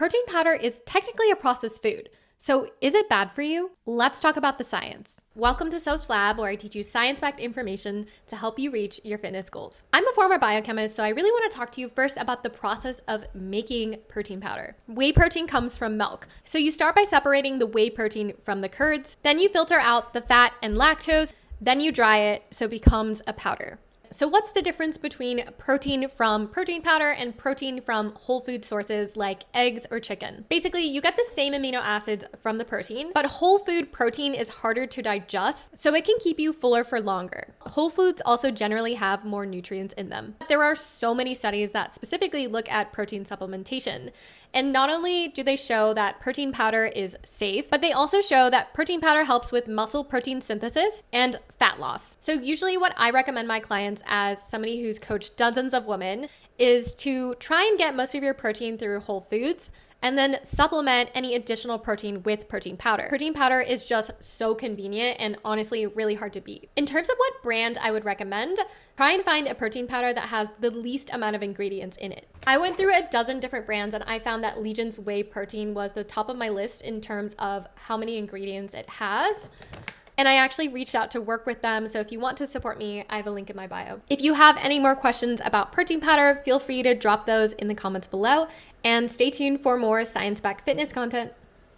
Protein powder is technically a processed food. So is it bad for you? Let's talk about the science. Welcome to Soph's Lab, where I teach you science-backed information to help you reach your fitness goals. I'm a former biochemist, so I really want to talk to you first about the process of making protein powder. Whey protein comes from milk. So you start by separating the whey protein from the curds, then you filter out the fat and lactose, then you dry it so it becomes a powder. So what's the difference between protein from protein powder and protein from whole food sources like eggs or chicken? Basically, you get the same amino acids from the protein, but whole food protein is harder to digest, so it can keep you fuller for longer. Whole foods also generally have more nutrients in them. There are so many studies that specifically look at protein supplementation. And not only do they show that protein powder is safe, but they also show that protein powder helps with muscle protein synthesis and fat loss. So usually what I recommend my clients, as somebody who's coached dozens of women, is to try and get most of your protein through whole foods and then supplement any additional protein with protein powder. Protein powder is just so convenient and honestly really hard to beat. In terms of what brand I would recommend, try and find a protein powder that has the least amount of ingredients in it. I went through a dozen different brands and I found that Legion's whey protein was the top of my list in terms of how many ingredients it has. And I actually reached out to work with them. So if you want to support me, I have a link in my bio. If you have any more questions about protein powder, feel free to drop those in the comments below and stay tuned for more science-backed fitness content.